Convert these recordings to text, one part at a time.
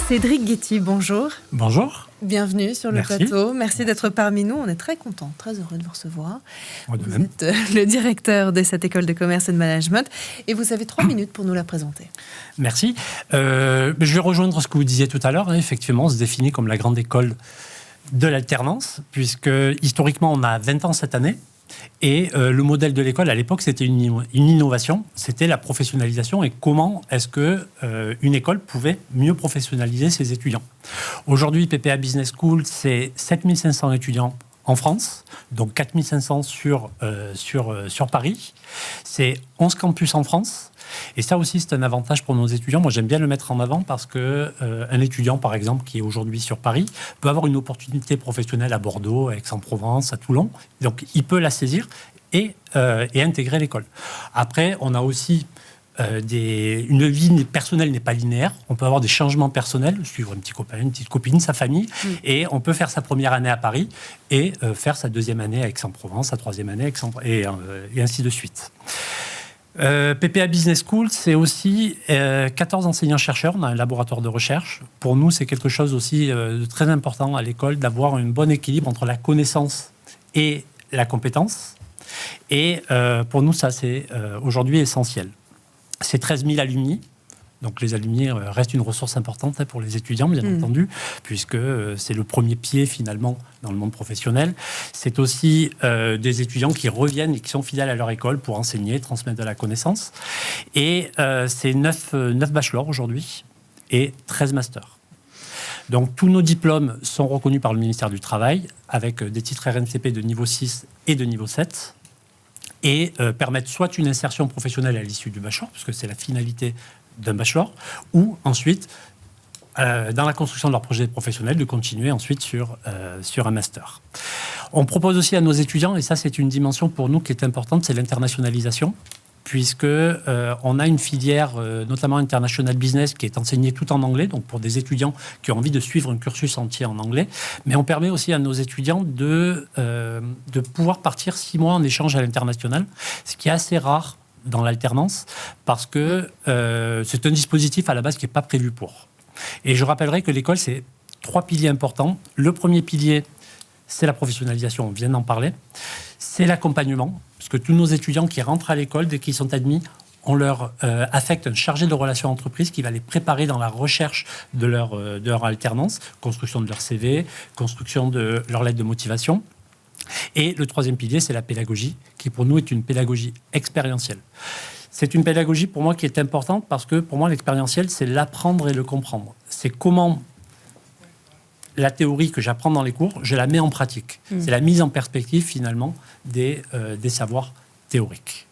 Cédric Guetty, bonjour. Bonjour. Bienvenue sur le plateau. Merci d'être parmi nous. On est très contents, très heureux de vous recevoir. Vous êtes le directeur de cette école de commerce et de management et vous avez 3 minutes pour nous la présenter. Merci. Je vais rejoindre ce que vous disiez tout à l'heure. Effectivement, on se définit comme la grande école de l'alternance, puisque historiquement, on a 20 ans cette année. Et le modèle de l'école, à l'époque, c'était une innovation, c'était la professionnalisation et comment est-ce qu'une école pouvait mieux professionnaliser ses étudiants. Aujourd'hui, PPA Business School, c'est 7500 étudiants en France, donc 4500 sur Paris. C'est 11 campus en France. Et ça aussi, c'est un avantage pour nos étudiants. Moi, j'aime bien le mettre en avant parce qu'un étudiant, par exemple, qui est aujourd'hui sur Paris, peut avoir une opportunité professionnelle à Bordeaux, à Aix-en-Provence, à Toulon. Donc, il peut la saisir et intégrer l'école. Après, on a aussi une vie personnelle n'est pas linéaire. On peut avoir des changements personnels, suivre un petit copain, une petite copine, sa famille, et on peut faire sa première année à Paris et faire sa deuxième année à Aix-en-Provence, sa troisième année à Aix-en-Provence, et ainsi de suite. PPA Business School, c'est aussi 14 enseignants-chercheurs. On a un laboratoire de recherche. Pour nous, c'est quelque chose aussi de très important à l'école, d'avoir un bon équilibre entre la connaissance et la compétence. Et pour nous, ça, c'est aujourd'hui essentiel. C'est 13 000 alumni. Donc les alumni restent une ressource importante pour les étudiants, bien entendu, puisque c'est le premier pied finalement dans le monde professionnel. C'est aussi des étudiants qui reviennent et qui sont fidèles à leur école pour enseigner, transmettre de la connaissance. Et c'est 9 bachelors aujourd'hui et 13 masters. Donc tous nos diplômes sont reconnus par le ministère du Travail avec des titres RNCP de niveau 6 et de niveau 7 et permettent soit une insertion professionnelle à l'issue du bachelor, puisque c'est la finalité d'un bachelor, ou ensuite, dans la construction de leur projet professionnel, de continuer ensuite sur un master. On propose aussi à nos étudiants, et ça c'est une dimension pour nous qui est importante, c'est l'internationalisation, puisque on a une filière, notamment International Business, qui est enseignée tout en anglais, donc pour des étudiants qui ont envie de suivre un cursus entier en anglais, mais on permet aussi à nos étudiants de pouvoir partir 6 mois en échange à l'international, ce qui est assez rare dans l'alternance, parce que c'est un dispositif à la base qui n'est pas prévu pour. Et je rappellerai que l'école, c'est 3 piliers importants. Le premier pilier, c'est la professionnalisation, on vient d'en parler. C'est l'accompagnement, parce que tous nos étudiants qui rentrent à l'école, dès qu'ils sont admis, on leur affecte un chargé de relations entreprises qui va les préparer dans la recherche de leur alternance, construction de leur CV, construction de leur lettre de motivation. Et le troisième pilier, c'est la pédagogie, qui pour nous est une pédagogie expérientielle. C'est une pédagogie pour moi qui est importante parce que pour moi, l'expérientiel, c'est l'apprendre et le comprendre. C'est comment la théorie que j'apprends dans les cours, je la mets en pratique. C'est la mise en perspective finalement des savoirs théoriques.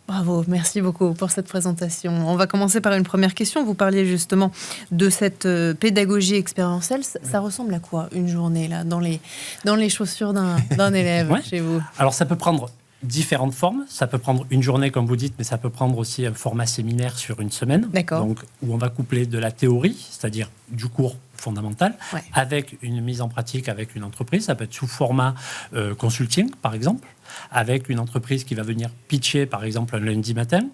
Bravo, merci beaucoup pour cette présentation. On va commencer par une première question. Vous parliez justement de cette pédagogie expérientielle. Ça ressemble à quoi une journée là, dans les chaussures d'un élève chez vous? Alors ça peut prendre différentes formes. Ça peut prendre une journée, comme vous dites, mais ça peut prendre aussi un format séminaire sur une semaine. D'accord. Donc, où on va coupler de la théorie, c'est-à-dire du cours fondamental, avec une mise en pratique avec une entreprise. Ça peut être sous format consulting, par exemple, avec une entreprise qui va venir pitcher, par exemple, un lundi matin.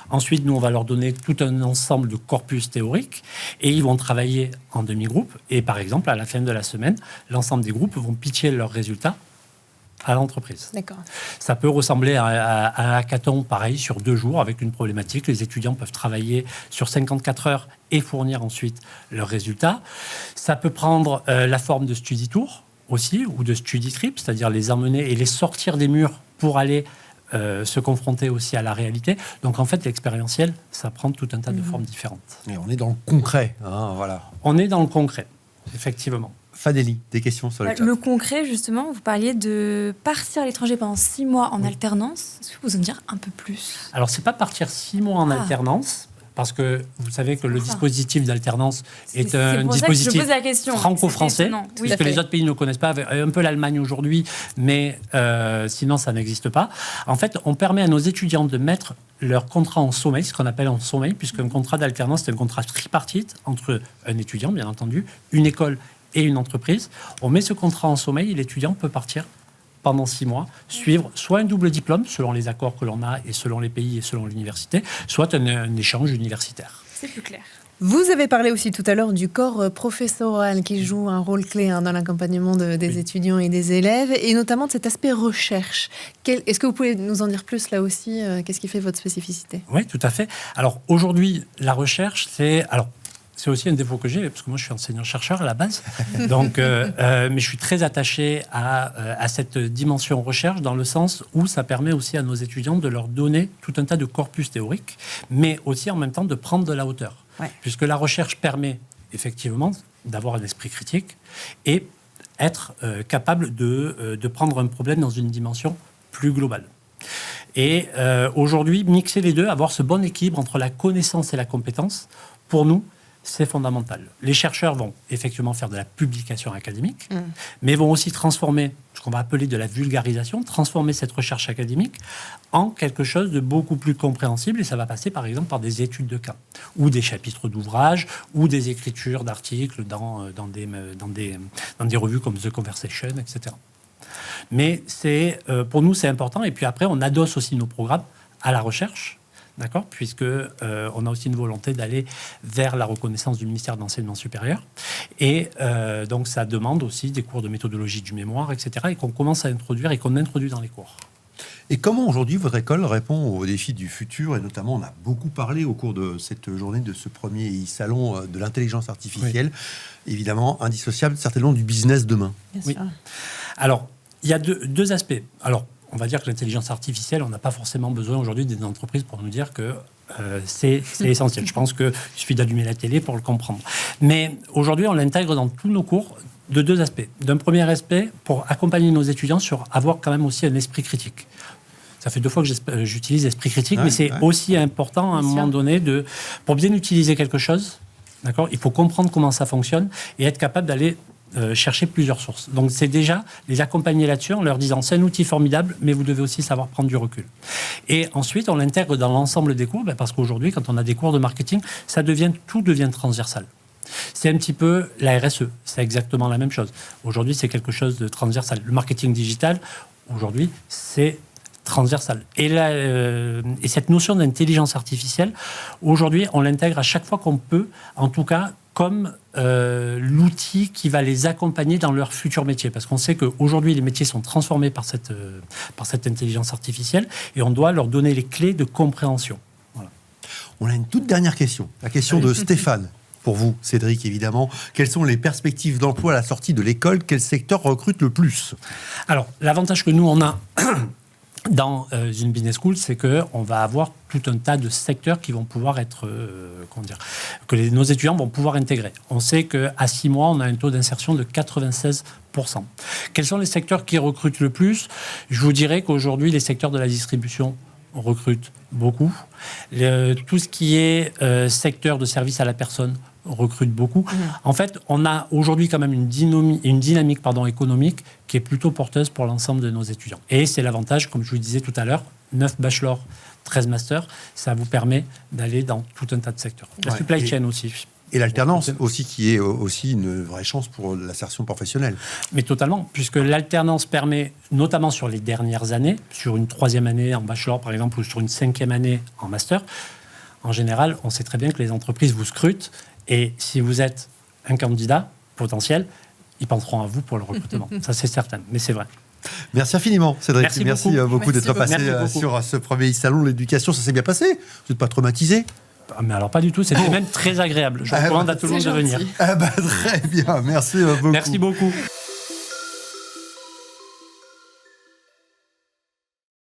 Ensuite, nous, on va leur donner tout un ensemble de corpus théoriques et ils vont travailler en demi-groupe. Et par exemple, à la fin de la semaine, l'ensemble des groupes vont pitcher leurs résultats à l'entreprise. D'accord. Ça peut ressembler à un hackathon, pareil, sur 2 jours, avec une problématique. Les étudiants peuvent travailler sur 54 heures et fournir ensuite leurs résultats. Ça peut prendre la forme de study tour aussi, ou de study trip, c'est-à-dire les emmener et les sortir des murs pour aller se confronter aussi à la réalité. Donc en fait, l'expérientiel, ça prend tout un tas de formes différentes. Et on est dans le concret, hein, voilà. On est dans le concret, effectivement. Fadélie, des questions sur le chat. Le concret, justement, vous parliez de partir à l'étranger pendant 6 mois en alternance. Est-ce que vous pouvez en dire un peu plus? Alors, c'est pas partir 6 mois en alternance, parce que vous savez que le dispositif d'alternance est un dispositif franco-français, puisque les autres pays ne connaissent pas, un peu l'Allemagne aujourd'hui, mais sinon ça n'existe pas. En fait, on permet à nos étudiants de mettre leur contrat en sommeil, ce qu'on appelle en sommeil, puisqu'un contrat d'alternance, c'est un contrat tripartite entre un étudiant, bien entendu, une école et une entreprise. On met ce contrat en sommeil et l'étudiant peut partir pendant 6 mois, suivre soit un double diplôme, selon les accords que l'on a et selon les pays et selon l'université, soit un échange universitaire. C'est plus clair. Vous avez parlé aussi tout à l'heure du corps professoral qui joue un rôle clé dans l'accompagnement des étudiants et des élèves, et notamment de cet aspect recherche. Est-ce que vous pouvez nous en dire plus là aussi? Qu'est-ce qui fait votre spécificité? Oui, tout à fait. Alors aujourd'hui, la recherche, c'est aussi un défaut que j'ai, parce que moi je suis enseignant-chercheur à la base, donc, mais je suis très attaché à cette dimension recherche, dans le sens où ça permet aussi à nos étudiants de leur donner tout un tas de corpus théoriques, mais aussi en même temps de prendre de la hauteur. Ouais. Puisque la recherche permet effectivement d'avoir un esprit critique et être capable de prendre un problème dans une dimension plus globale. Et aujourd'hui, mixer les deux, avoir ce bon équilibre entre la connaissance et la compétence, pour nous, c'est fondamental. Les chercheurs vont effectivement faire de la publication académique, mais vont aussi transformer ce qu'on va appeler de la vulgarisation, transformer cette recherche académique en quelque chose de beaucoup plus compréhensible. Et ça va passer par exemple par des études de cas, ou des chapitres d'ouvrages, ou des écritures d'articles dans des revues comme The Conversation, etc. Mais pour nous, c'est important. Et puis après, on adosse aussi nos programmes à la recherche. D'accord, puisque on a aussi une volonté d'aller vers la reconnaissance du ministère de l'Enseignement supérieur. Et donc, ça demande aussi des cours de méthodologie du mémoire, etc., et qu'on commence à introduire et qu'on introduit dans les cours. Et comment aujourd'hui votre école répond aux défis du futur? Et notamment, on a beaucoup parlé au cours de cette journée, de ce premier salon de l'intelligence artificielle. Oui. Évidemment, indissociable certainement du business demain. Bien sûr. Alors, il y a deux aspects. Alors, on va dire que l'intelligence artificielle, on n'a pas forcément besoin aujourd'hui des entreprises pour nous dire que c'est essentiel. Je pense qu'il suffit d'allumer la télé pour le comprendre. Mais aujourd'hui, on l'intègre dans tous nos cours de deux aspects. D'un premier aspect, pour accompagner nos étudiants sur avoir quand même aussi un esprit critique. Ça fait 2 fois que j'utilise l'esprit critique, mais c'est aussi important à un moment donné pour bien utiliser quelque chose. D'accord, il faut comprendre comment ça fonctionne et être capable d'aller chercher plusieurs sources. Donc, c'est déjà les accompagner là-dessus en leur disant c'est un outil formidable, mais vous devez aussi savoir prendre du recul. Et ensuite, on l'intègre dans l'ensemble des cours, parce qu'aujourd'hui, quand on a des cours de marketing, tout devient transversal. C'est un petit peu la RSE, c'est exactement la même chose. Aujourd'hui, c'est quelque chose de transversal. Le marketing digital, aujourd'hui, c'est transversal. Et cette notion d'intelligence artificielle, aujourd'hui, on l'intègre à chaque fois qu'on peut, en tout cas, comme l'outil qui va les accompagner dans leur futur métier. Parce qu'on sait qu'aujourd'hui, les métiers sont transformés par cette intelligence artificielle et on doit leur donner les clés de compréhension. Voilà. On a une toute dernière question. La question de Stéphane. Pour vous, Cédric, évidemment. Quelles sont les perspectives d'emploi à la sortie de l'école? Quel secteur recrute le plus? Alors, l'avantage que nous, on a dans une business school, c'est qu'on va avoir tout un tas de secteurs qui vont pouvoir être, nos étudiants vont pouvoir intégrer. On sait qu'à 6 mois, on a un taux d'insertion de 96%. Quels sont les secteurs qui recrutent le plus? Je vous dirais qu'aujourd'hui, les secteurs de la distribution recrutent beaucoup. Tout ce qui est secteur de service à la personne recrute beaucoup. En fait, on a aujourd'hui quand même une dynamique économique qui est plutôt porteuse pour l'ensemble de nos étudiants. Et c'est l'avantage, comme je vous le disais tout à l'heure, 9 bachelors, 13 masters, ça vous permet d'aller dans tout un tas de secteurs. La supply chain aussi. Et l'alternance aussi, qui est aussi une vraie chance pour l'insertion professionnelle. Mais totalement, puisque l'alternance permet, notamment sur les dernières années, sur une 3e année en bachelor par exemple, ou sur une 5e année en master, en général, on sait très bien que les entreprises vous scrutent. Et si vous êtes un candidat potentiel, ils penseront à vous pour le recrutement. Ça, c'est certain, mais c'est vrai. Merci infiniment, Cédric. Merci beaucoup d'être passé sur ce premier salon de l'éducation. Ça s'est bien passé? Vous n'êtes pas traumatisé? Mais alors pas du tout, c'était même très agréable. Je recommande à tout le monde de venir. Très bien, merci beaucoup. Merci beaucoup.